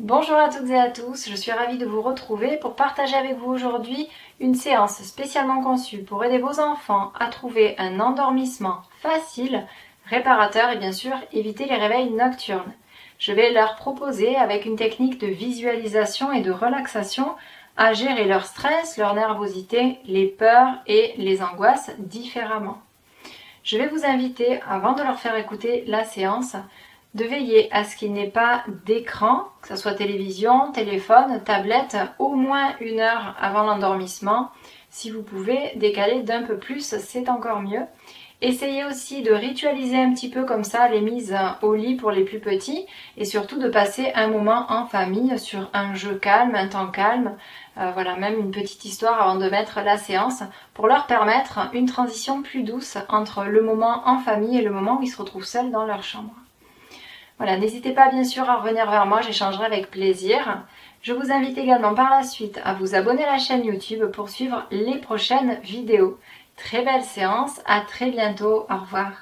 Bonjour à toutes et à tous, je suis ravie de vous retrouver pour partager avec vous aujourd'hui une séance spécialement conçue pour aider vos enfants à trouver un endormissement facile, réparateur et bien sûr éviter les réveils nocturnes. Je vais leur proposer avec une technique de visualisation et de relaxation à gérer leur stress, leur nervosité, les peurs et les angoisses différemment. Je vais vous inviter, avant de leur faire écouter la séance, de veiller à ce qu'il n'y ait pas d'écran, que ce soit télévision, téléphone, tablette, au moins 1 heure avant l'endormissement. Si vous pouvez décaler d'un peu plus, c'est encore mieux. Essayez aussi de ritualiser un petit peu comme ça les mises au lit pour les plus petits et surtout de passer un moment en famille sur un jeu calme, un temps calme, voilà, même une petite histoire avant de mettre la séance pour leur permettre une transition plus douce entre le moment en famille et le moment où ils se retrouvent seuls dans leur chambre. Voilà, n'hésitez pas bien sûr à revenir vers moi, j'échangerai avec plaisir. Je vous invite également par la suite à vous abonner à la chaîne YouTube pour suivre les prochaines vidéos. Très belle séance, à très bientôt, au revoir.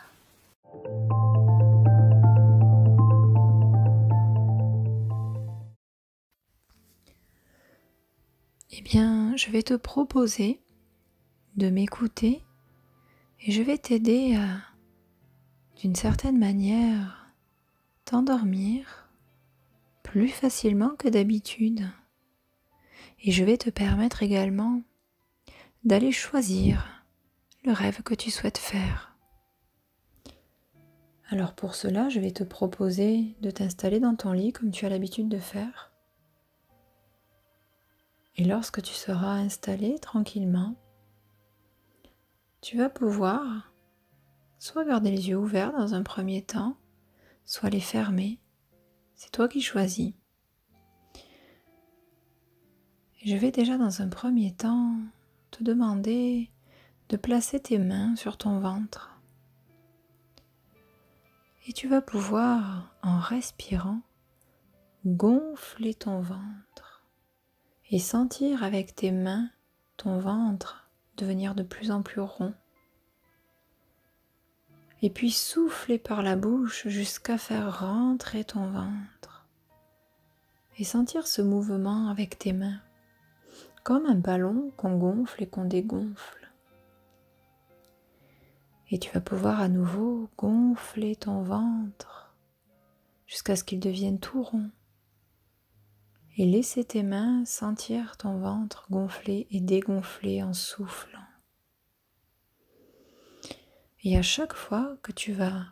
Eh bien, je vais te proposer de m'écouter et je vais t'aider à, d'une certaine manière, t'endormir plus facilement que d'habitude. Et je vais te permettre également d'aller choisir le rêve que tu souhaites faire. Alors pour cela, je vais te proposer de t'installer dans ton lit comme tu as l'habitude de faire. Et lorsque tu seras installé tranquillement, tu vas pouvoir soit garder les yeux ouverts dans un premier temps, soit les fermer. C'est toi qui choisis. Et je vais déjà dans un premier temps te demander de placer tes mains sur ton ventre. Et tu vas pouvoir, en respirant, gonfler ton ventre et sentir avec tes mains ton ventre devenir de plus en plus rond. Et puis souffler par la bouche jusqu'à faire rentrer ton ventre. Et sentir ce mouvement avec tes mains, comme un ballon qu'on gonfle et qu'on dégonfle. Et tu vas pouvoir à nouveau gonfler ton ventre jusqu'à ce qu'il devienne tout rond. Et laisser tes mains sentir ton ventre gonfler et dégonfler en soufflant. Et à chaque fois que tu vas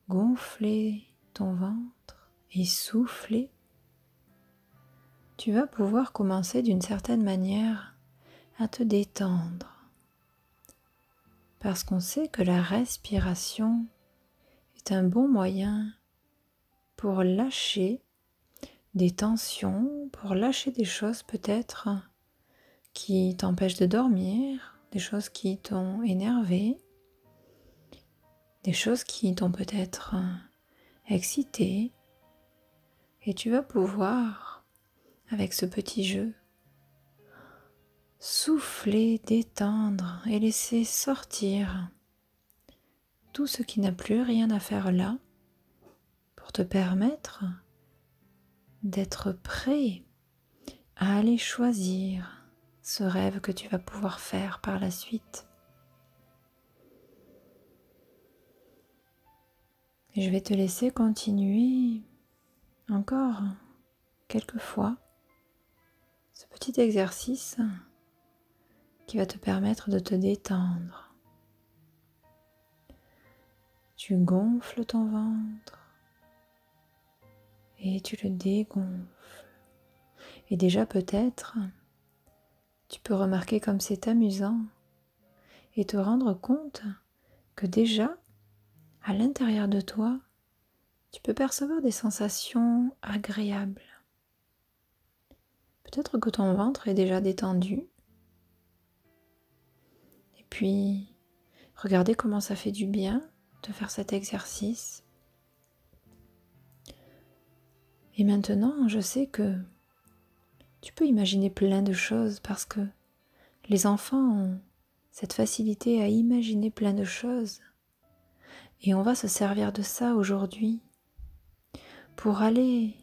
gonfler ton ventre et souffler, tu vas pouvoir commencer d'une certaine manière à te détendre. Parce qu'on sait que la respiration est un bon moyen pour lâcher des tensions, pour lâcher des choses peut-être qui t'empêchent de dormir, des choses qui t'ont énervé, des choses qui t'ont peut-être excité. Et tu vas pouvoir, avec ce petit jeu, souffler, détendre et laisser sortir tout ce qui n'a plus rien à faire là pour te permettre d'être prêt à aller choisir ce rêve que tu vas pouvoir faire par la suite. Et je vais te laisser continuer encore quelques fois ce petit exercice qui va te permettre de te détendre. Tu gonfles ton ventre et tu le dégonfles. Et déjà peut-être, tu peux remarquer comme c'est amusant et te rendre compte que déjà, à l'intérieur de toi, tu peux percevoir des sensations agréables. Peut-être que ton ventre est déjà détendu. Et puis, regardez comment ça fait du bien de faire cet exercice. Et maintenant, je sais que tu peux imaginer plein de choses parce que les enfants ont cette facilité à imaginer plein de choses. Et on va se servir de ça aujourd'hui pour aller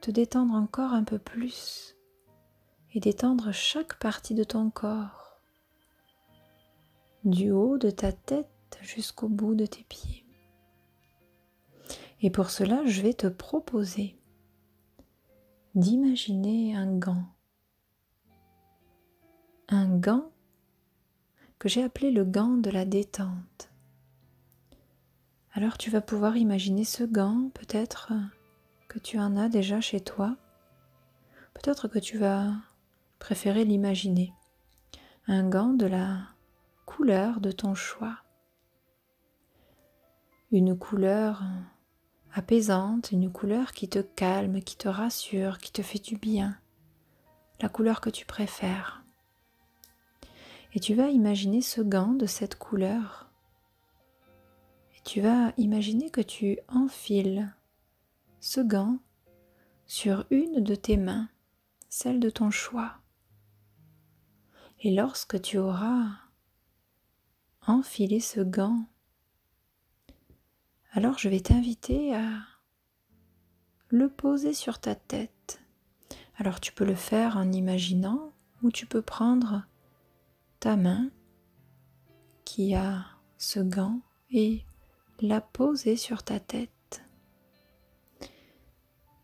te détendre encore un peu plus et détendre chaque partie de ton corps, du haut de ta tête jusqu'au bout de tes pieds. Et pour cela, je vais te proposer d'imaginer un gant que j'ai appelé le gant de la détente. Alors tu vas pouvoir imaginer ce gant, peut-être que tu en as déjà chez toi, peut-être que tu vas préférer l'imaginer. Un gant de la couleur de ton choix. Une couleur apaisante, une couleur qui te calme, qui te rassure, qui te fait du bien. La couleur que tu préfères. Et tu vas imaginer ce gant de cette couleur. Et tu vas imaginer que tu enfiles ce gant sur une de tes mains, celle de ton choix. Et lorsque tu auras enfilé ce gant, alors je vais t'inviter à le poser sur ta tête. Alors tu peux le faire en imaginant ou tu peux prendre ta main qui a ce gant et la poser sur ta tête.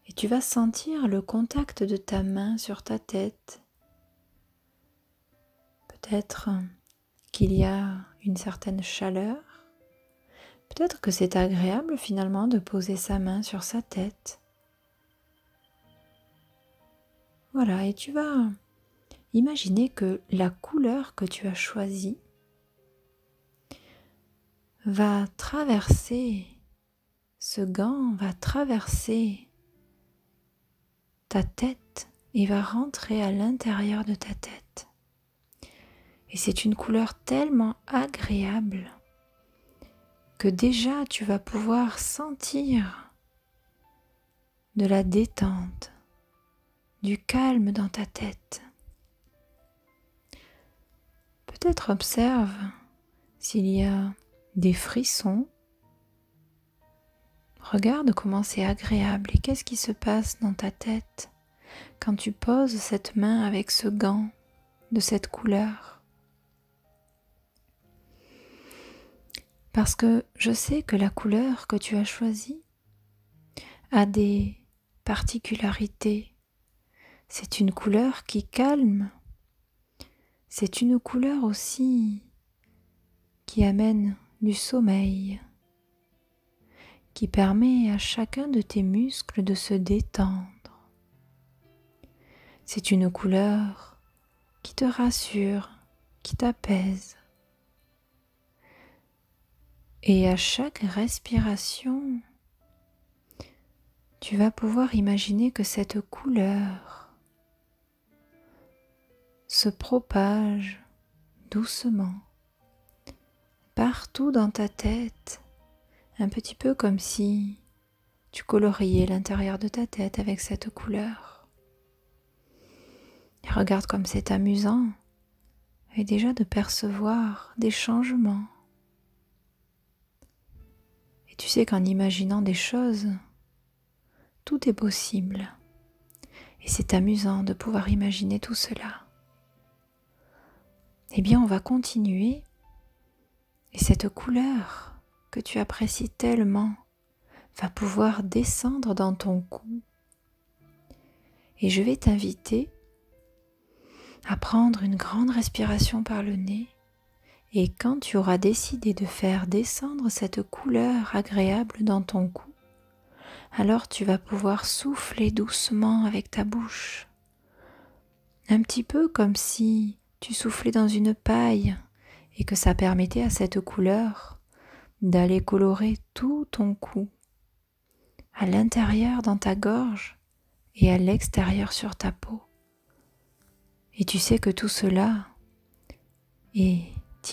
Et tu vas sentir le contact de ta main sur ta tête. Peut-être qu'il y a une certaine chaleur. Peut-être que c'est agréable finalement de poser sa main sur sa tête. Voilà, et tu vas imaginer que la couleur que tu as choisie va traverser ce gant, va traverser ta tête et va rentrer à l'intérieur de ta tête. Et c'est une couleur tellement agréable que déjà tu vas pouvoir sentir de la détente, du calme dans ta tête. Peut-être observe s'il y a des frissons. Regarde comment c'est agréable et qu'est-ce qui se passe dans ta tête quand tu poses cette main avec ce gant de cette couleur. Parce que je sais que la couleur que tu as choisie a des particularités. C'est une couleur qui calme. C'est une couleur aussi qui amène du sommeil, qui permet à chacun de tes muscles de se détendre. C'est une couleur qui te rassure, qui t'apaise. Et à chaque respiration, tu vas pouvoir imaginer que cette couleur se propage doucement partout dans ta tête, un petit peu comme si tu coloriais l'intérieur de ta tête avec cette couleur. Et regarde comme c'est amusant et déjà de percevoir des changements. Et tu sais qu'en imaginant des choses, tout est possible. Et c'est amusant de pouvoir imaginer tout cela. Eh bien, on va continuer. Et cette couleur que tu apprécies tellement va pouvoir descendre dans ton cou. Et je vais t'inviter à prendre une grande respiration par le nez. Et quand tu auras décidé de faire descendre cette couleur agréable dans ton cou, alors tu vas pouvoir souffler doucement avec ta bouche. Un petit peu comme si tu soufflais dans une paille et que ça permettait à cette couleur d'aller colorer tout ton cou, à l'intérieur dans ta gorge et à l'extérieur sur ta peau. Et tu sais que tout cela est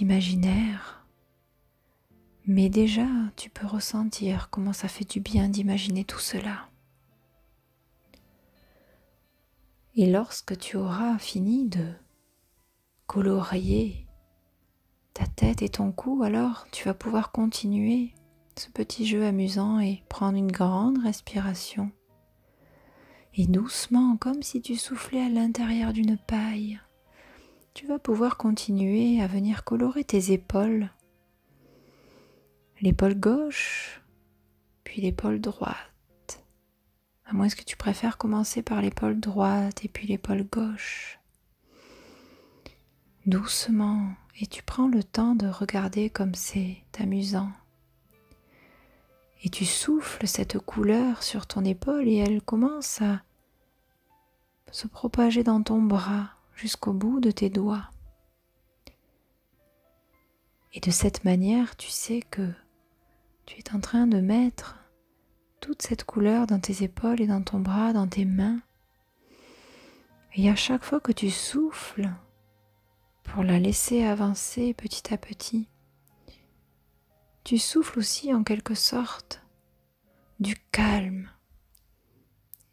imaginaire, mais déjà tu peux ressentir comment ça fait du bien d'imaginer tout cela. Et lorsque tu auras fini de colorier ta tête et ton cou, alors tu vas pouvoir continuer ce petit jeu amusant et prendre une grande respiration. Et doucement, comme si tu soufflais à l'intérieur d'une paille, tu vas pouvoir continuer à venir colorer tes épaules. L'épaule gauche, puis l'épaule droite. À moins que tu préfères commencer par l'épaule droite et puis l'épaule gauche. Doucement, et tu prends le temps de regarder comme c'est amusant. Et tu souffles cette couleur sur ton épaule et elle commence à se propager dans ton bras jusqu'au bout de tes doigts. Et de cette manière, tu sais que tu es en train de mettre toute cette couleur dans tes épaules et dans ton bras, dans tes mains. Et à chaque fois que tu souffles, pour la laisser avancer petit à petit, tu souffles aussi en quelque sorte du calme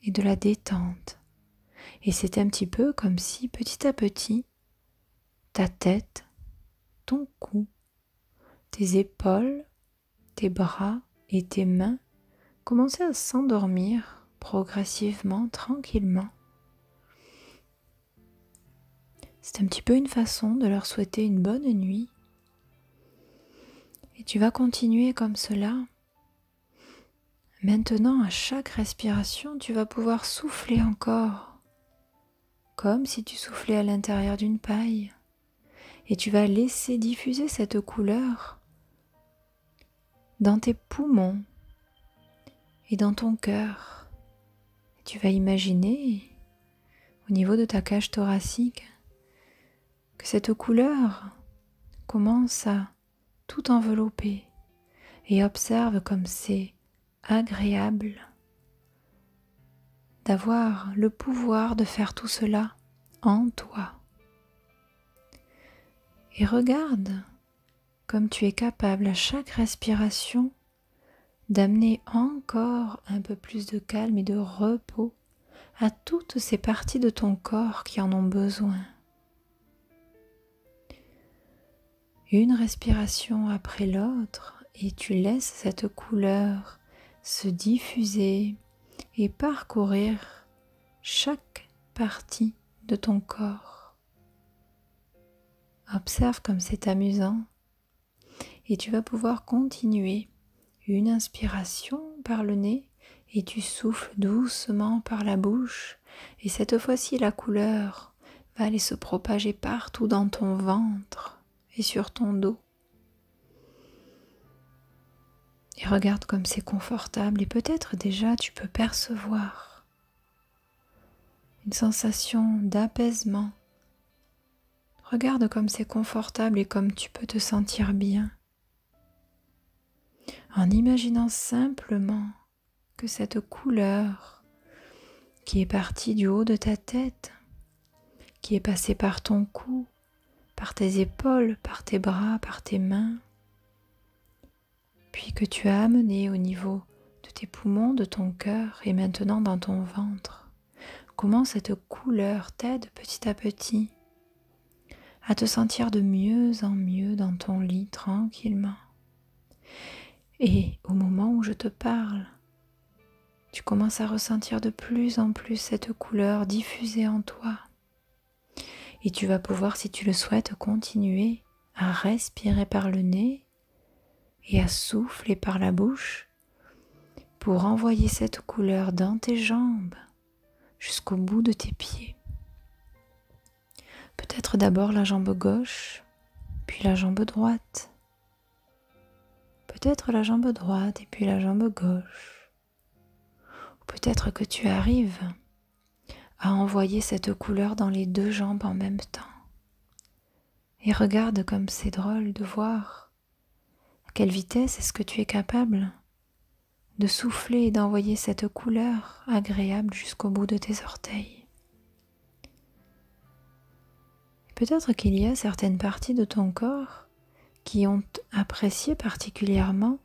et de la détente. Et c'est un petit peu comme si petit à petit, ta tête, ton cou, tes épaules, tes bras et tes mains commençaient à s'endormir progressivement, tranquillement. C'est un petit peu une façon de leur souhaiter une bonne nuit. Et tu vas continuer comme cela. Maintenant, à chaque respiration, tu vas pouvoir souffler encore, comme si tu soufflais à l'intérieur d'une paille. Et tu vas laisser diffuser cette couleur dans tes poumons et dans ton cœur. Et tu vas imaginer, au niveau de ta cage thoracique, que cette couleur commence à tout envelopper et observe comme c'est agréable d'avoir le pouvoir de faire tout cela en toi. Et regarde comme tu es capable à chaque respiration d'amener encore un peu plus de calme et de repos à toutes ces parties de ton corps qui en ont besoin. Une respiration après l'autre et tu laisses cette couleur se diffuser et parcourir chaque partie de ton corps. Observe comme c'est amusant et tu vas pouvoir continuer une inspiration par le nez et tu souffles doucement par la bouche et cette fois-ci la couleur va aller se propager partout dans ton ventre et sur ton dos. Et regarde comme c'est confortable et peut-être déjà tu peux percevoir une sensation d'apaisement. Regarde comme c'est confortable et comme tu peux te sentir bien. En imaginant simplement que cette couleur qui est partie du haut de ta tête, qui est passée par ton cou, par tes épaules, par tes bras, par tes mains, puis que tu as amené au niveau de tes poumons, de ton cœur et maintenant dans ton ventre. Comment cette couleur t'aide petit à petit à te sentir de mieux en mieux dans ton lit tranquillement. Et au moment où je te parle, tu commences à ressentir de plus en plus cette couleur diffusée en toi. Et tu vas pouvoir, si tu le souhaites, continuer à respirer par le nez et à souffler par la bouche pour envoyer cette couleur dans tes jambes jusqu'au bout de tes pieds. Peut-être d'abord la jambe gauche, puis la jambe droite. Peut-être la jambe droite et puis la jambe gauche. Ou peut-être que tu arrives à envoyer cette couleur dans les deux jambes en même temps. Et regarde comme c'est drôle de voir à quelle vitesse est-ce que tu es capable de souffler et d'envoyer cette couleur agréable jusqu'au bout de tes orteils. Et peut-être qu'il y a certaines parties de ton corps qui ont apprécié particulièrement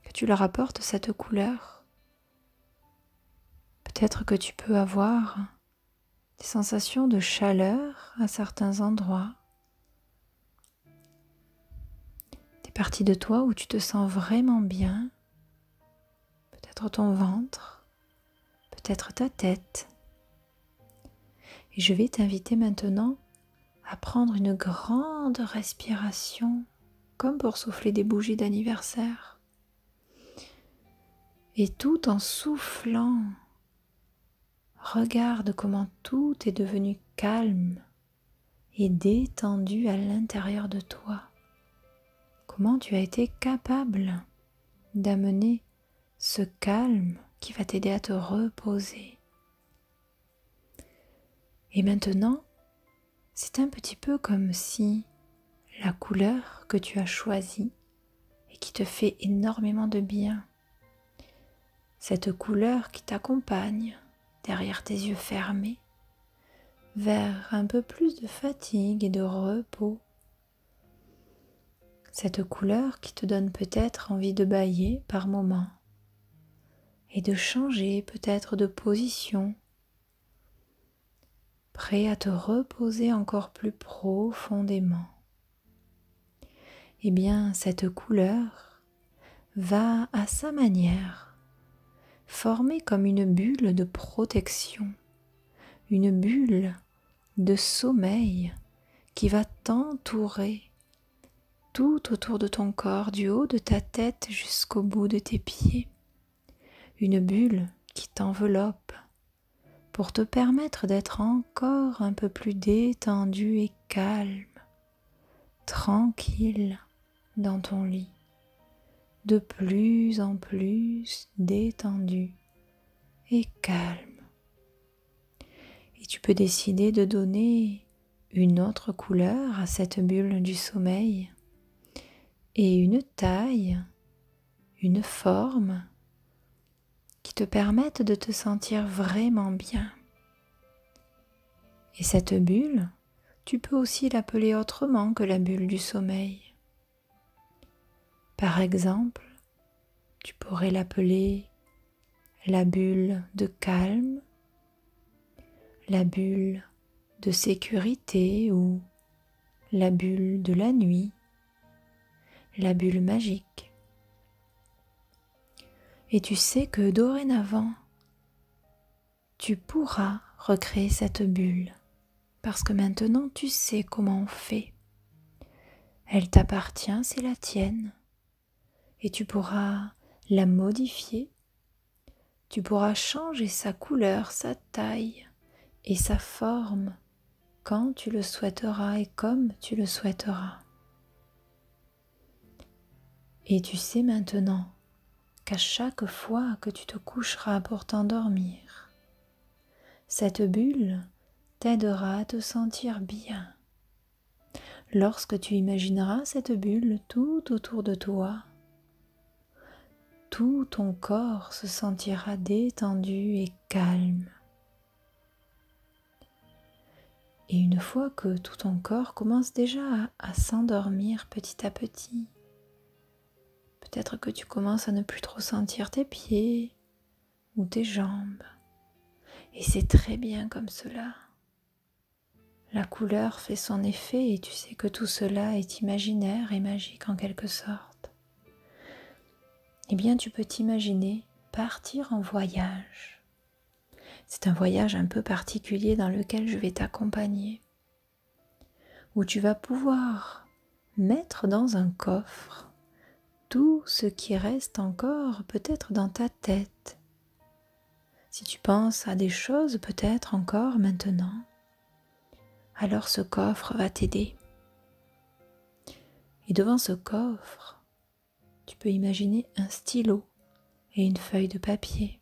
que tu leur apportes cette couleur. Peut-être que tu peux avoir des sensations de chaleur à certains endroits, des parties de toi où tu te sens vraiment bien, peut-être ton ventre, peut-être ta tête. Et je vais t'inviter maintenant à prendre une grande respiration, comme pour souffler des bougies d'anniversaire. Et tout en soufflant, regarde comment tout est devenu calme et détendu à l'intérieur de toi. Comment tu as été capable d'amener ce calme qui va t'aider à te reposer. Et maintenant, c'est un petit peu comme si la couleur que tu as choisie et qui te fait énormément de bien, cette couleur qui t'accompagne derrière tes yeux fermés vers un peu plus de fatigue et de repos, cette couleur qui te donne peut-être envie de bâiller par moments et de changer peut-être de position, prêt à te reposer encore plus profondément. Eh bien, cette couleur va à sa manière former comme une bulle de protection, une bulle de sommeil qui va t'entourer tout autour de ton corps, du haut de ta tête jusqu'au bout de tes pieds. Une bulle qui t'enveloppe pour te permettre d'être encore un peu plus détendu et calme, tranquille dans ton lit, de plus en plus détendu et calme. Et tu peux décider de donner une autre couleur à cette bulle du sommeil et une taille, une forme qui te permettent de te sentir vraiment bien. Et cette bulle, tu peux aussi l'appeler autrement que la bulle du sommeil. Par exemple, tu pourrais l'appeler la bulle de calme, la bulle de sécurité ou la bulle de la nuit, la bulle magique. Et tu sais que dorénavant, tu pourras recréer cette bulle parce que maintenant tu sais comment on fait. Elle t'appartient, c'est la tienne et tu pourras la modifier, tu pourras changer sa couleur, sa taille et sa forme quand tu le souhaiteras et comme tu le souhaiteras. Et tu sais maintenant qu'à chaque fois que tu te coucheras pour t'endormir, cette bulle t'aidera à te sentir bien. Lorsque tu imagineras cette bulle tout autour de toi, tout ton corps se sentira détendu et calme. Et une fois que tout ton corps commence déjà à s'endormir petit à petit, peut-être que tu commences à ne plus trop sentir tes pieds ou tes jambes. Et c'est très bien comme cela. La couleur fait son effet et tu sais que tout cela est imaginaire et magique en quelque sorte. Eh bien, tu peux t'imaginer partir en voyage. C'est un voyage un peu particulier dans lequel je vais t'accompagner, où tu vas pouvoir mettre dans un coffre tout ce qui reste encore peut-être dans ta tête. Si tu penses à des choses peut-être encore maintenant, alors ce coffre va t'aider. Et devant ce coffre, tu peux imaginer un stylo et une feuille de papier.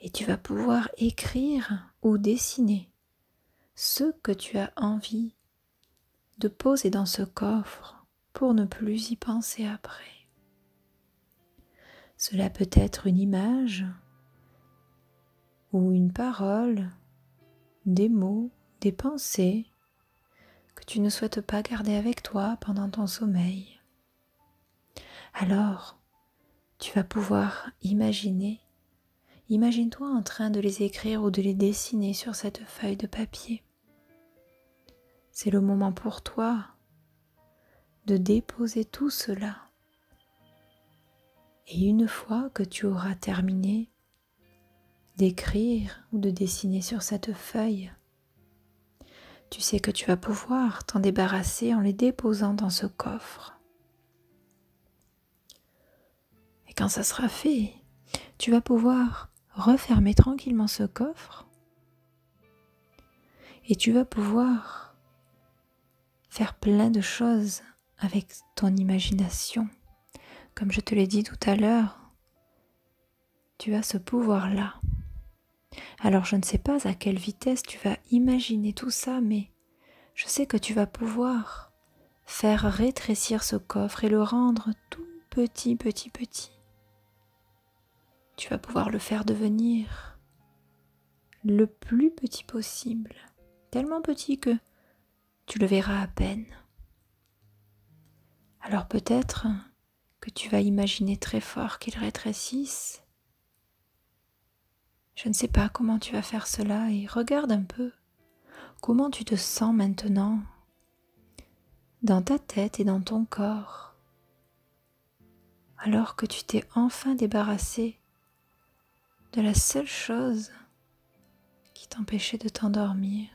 Et tu vas pouvoir écrire ou dessiner ce que tu as envie de poser dans ce coffre pour ne plus y penser après. Cela peut être une image ou une parole, des mots, des pensées que tu ne souhaites pas garder avec toi pendant ton sommeil. Alors, tu vas pouvoir imaginer. Imagine-toi en train de les écrire ou de les dessiner sur cette feuille de papier. C'est le moment pour toi de déposer tout cela. Et une fois que tu auras terminé, d'écrire ou de dessiner sur cette feuille. Tu sais que tu vas pouvoir t'en débarrasser en les déposant dans ce coffre. Et quand ça sera fait, tu vas pouvoir refermer tranquillement ce coffre et tu vas pouvoir faire plein de choses avec ton imagination. Comme je te l'ai dit tout à l'heure, tu as ce pouvoir-là. Alors je ne sais pas à quelle vitesse tu vas imaginer tout ça, mais je sais que tu vas pouvoir faire rétrécir ce coffre et le rendre tout petit, petit, petit. Tu vas pouvoir le faire devenir le plus petit possible, tellement petit que tu le verras à peine. Alors peut-être que tu vas imaginer très fort qu'il rétrécisse. Je ne sais pas comment tu vas faire cela et regarde un peu comment tu te sens maintenant dans ta tête et dans ton corps, alors que tu t'es enfin débarrassé de la seule chose qui t'empêchait de t'endormir.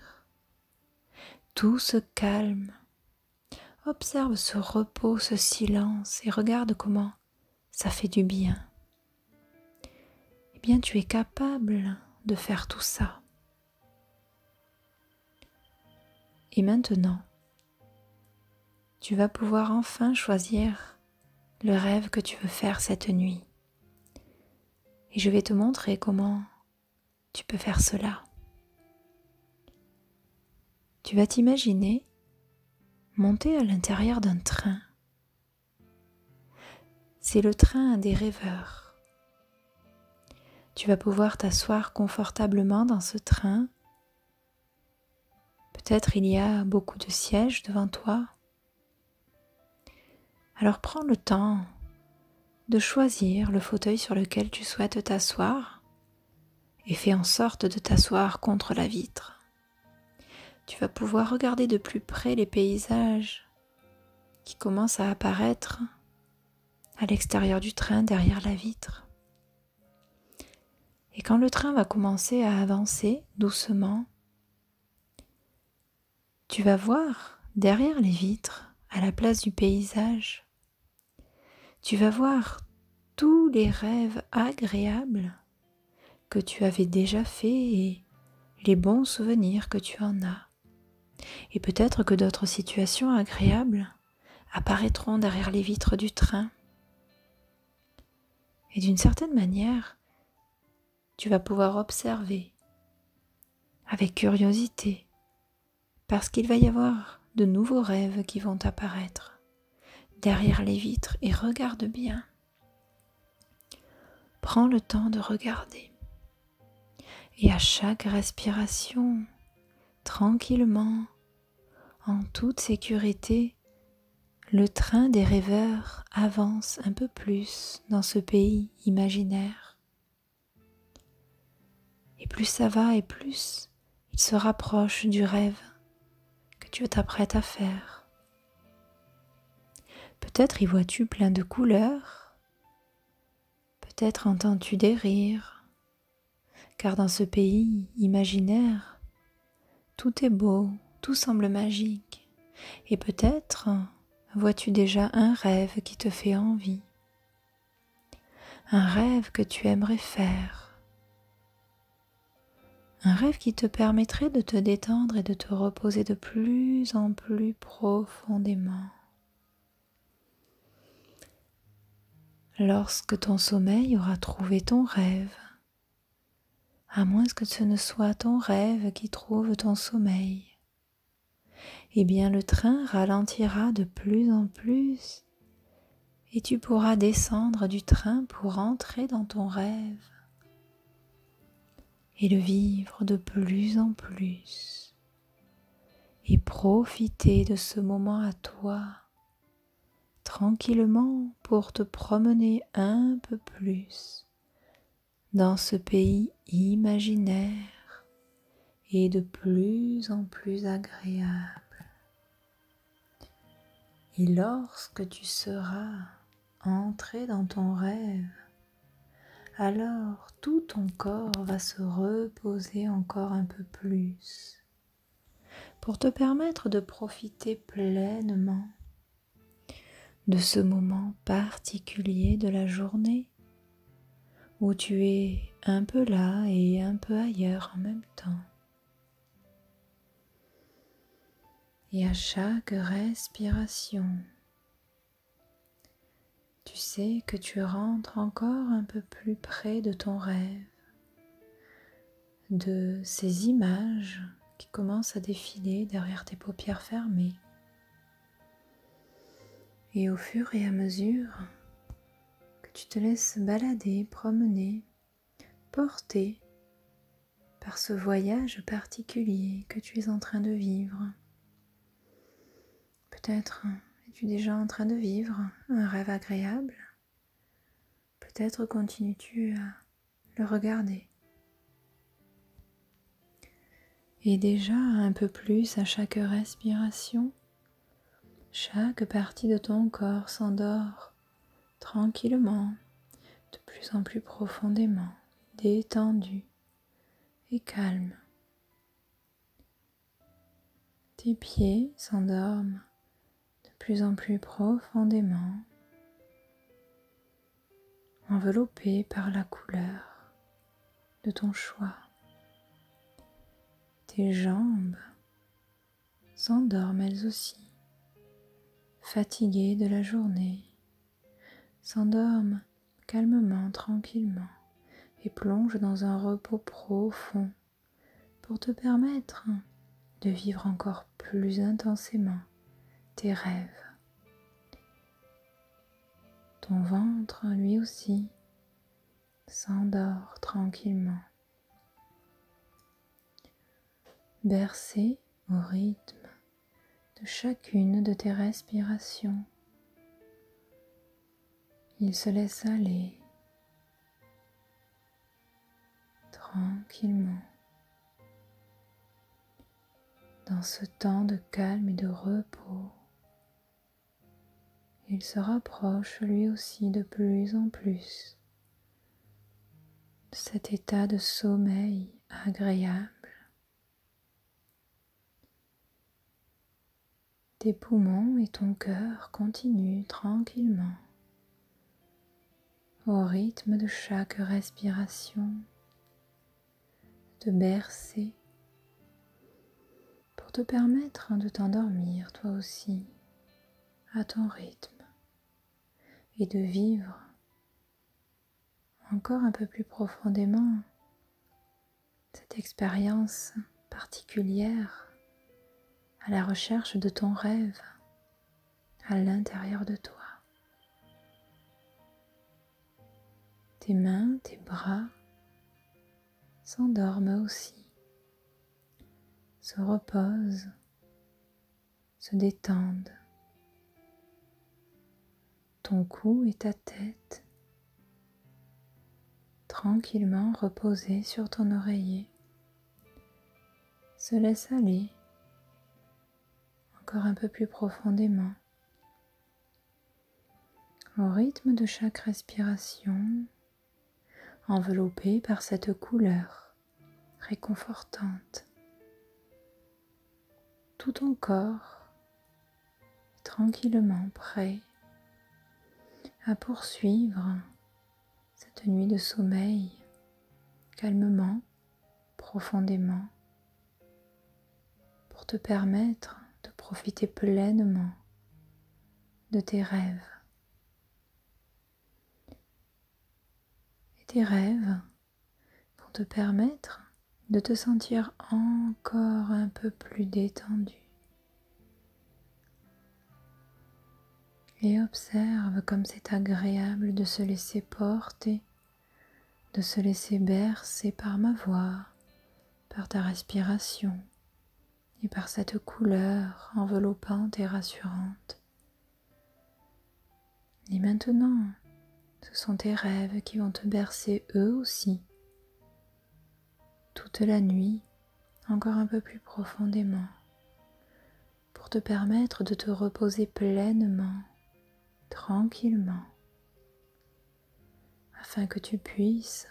Tout se calme. Observe ce repos, ce silence et regarde comment ça fait du bien. Eh bien, tu es capable de faire tout ça. Et maintenant, tu vas pouvoir enfin choisir le rêve que tu veux faire cette nuit. Et je vais te montrer comment tu peux faire cela. Tu vas t'imaginer monter à l'intérieur d'un train. C'est le train des rêveurs. Tu vas pouvoir t'asseoir confortablement dans ce train. Peut-être il y a beaucoup de sièges devant toi. Alors prends le temps de choisir le fauteuil sur lequel tu souhaites t'asseoir et fais en sorte de t'asseoir contre la vitre. Tu vas pouvoir regarder de plus près les paysages qui commencent à apparaître à l'extérieur du train derrière la vitre. Et quand le train va commencer à avancer doucement, tu vas voir derrière les vitres, à la place du paysage, tu vas voir tous les rêves agréables que tu avais déjà faits et les bons souvenirs que tu en as. Et peut-être que d'autres situations agréables apparaîtront derrière les vitres du train. Et d'une certaine manière, tu vas pouvoir observer avec curiosité, parce qu'il va y avoir de nouveaux rêves qui vont apparaître derrière les vitres et regarde bien. Prends le temps de regarder. Et à chaque respiration, tranquillement, en toute sécurité, le train des rêveurs avance un peu plus dans ce pays imaginaire. Et plus ça va et plus il se rapproche du rêve que tu t'apprêtes à faire. Peut-être y vois-tu plein de couleurs, peut-être entends-tu des rires, car dans ce pays imaginaire, tout est beau, tout semble magique, et peut-être vois-tu déjà un rêve qui te fait envie, un rêve que tu aimerais faire, un rêve qui te permettrait de te détendre et de te reposer de plus en plus profondément. Lorsque ton sommeil aura trouvé ton rêve, à moins que ce ne soit ton rêve qui trouve ton sommeil, eh bien le train ralentira de plus en plus et tu pourras descendre du train pour entrer dans ton rêve et le vivre de plus en plus et profiter de ce moment à toi tranquillement pour te promener un peu plus dans ce pays imaginaire et de plus en plus agréable. Et lorsque tu seras entré dans ton rêve, alors tout ton corps va se reposer encore un peu plus pour te permettre de profiter pleinement de ce moment particulier de la journée où tu es un peu là et un peu ailleurs en même temps. Et à chaque respiration, tu sais que tu rentres encore un peu plus près de ton rêve, de ces images qui commencent à défiler derrière tes paupières fermées. Et au fur et à mesure que tu te laisses balader, promener, porter par ce voyage particulier que tu es en train de vivre. Peut-être es-tu déjà en train de vivre un rêve agréable. Peut-être continues-tu à le regarder. Et déjà un peu plus à chaque respiration, chaque partie de ton corps s'endort tranquillement, de plus en plus profondément, détendu et calme. Tes pieds s'endorment de plus en plus profondément, enveloppés par la couleur de ton choix. Tes jambes s'endorment elles aussi, fatiguées de la journée, s'endorment calmement, tranquillement et plongent dans un repos profond pour te permettre de vivre encore plus intensément tes rêves. Ton ventre, lui aussi, s'endort tranquillement, bercé au rythme de chacune de tes respirations. Il se laisse aller tranquillement dans ce temps de calme et de repos. Il se rapproche lui aussi de plus en plus de cet état de sommeil agréable. Tes poumons et ton cœur continuent tranquillement au rythme de chaque respiration de bercer pour te permettre de t'endormir toi aussi à ton rythme et de vivre encore un peu plus profondément cette expérience particulière à la recherche de ton rêve à l'intérieur de toi. Tes mains, tes bras s'endorment aussi, se reposent, se détendent. Ton cou et ta tête tranquillement reposés sur ton oreiller se laissent aller encore un peu plus profondément au rythme de chaque respiration, enveloppé par cette couleur réconfortante. Tout ton corps est tranquillement prêt à poursuivre cette nuit de sommeil calmement, profondément, pour te permettre de profiter pleinement de tes rêves. Et tes rêves vont te permettre de te sentir encore un peu plus détendu. Et observe comme c'est agréable de se laisser porter, de se laisser bercer par ma voix, par ta respiration et par cette couleur enveloppante et rassurante. Et maintenant, ce sont tes rêves qui vont te bercer eux aussi, toute la nuit, encore un peu plus profondément, pour te permettre de te reposer pleinement, tranquillement, afin que tu puisses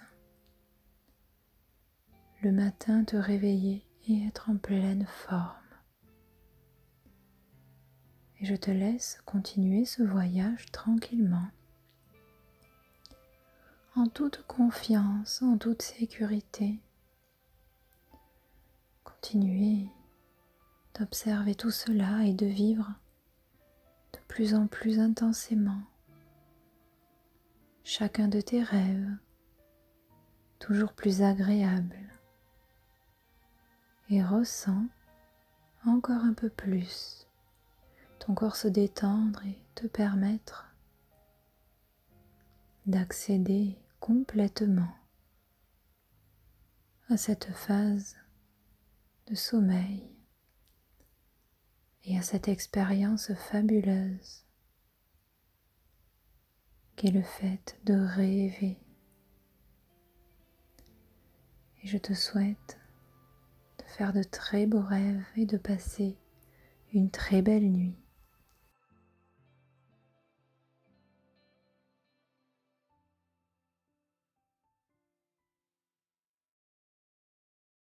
le matin te réveiller et être en pleine forme. Et je te laisse continuer ce voyage tranquillement, en toute confiance, en toute sécurité. Continuer d'observer tout cela et de vivre de plus en plus intensément chacun de tes rêves, toujours plus agréables. Et ressens encore un peu plus ton corps se détendre et te permettre d'accéder complètement à cette phase de sommeil et à cette expérience fabuleuse qu'est le fait de rêver. Et je te souhaite de faire de très beaux rêves et de passer une très belle nuit.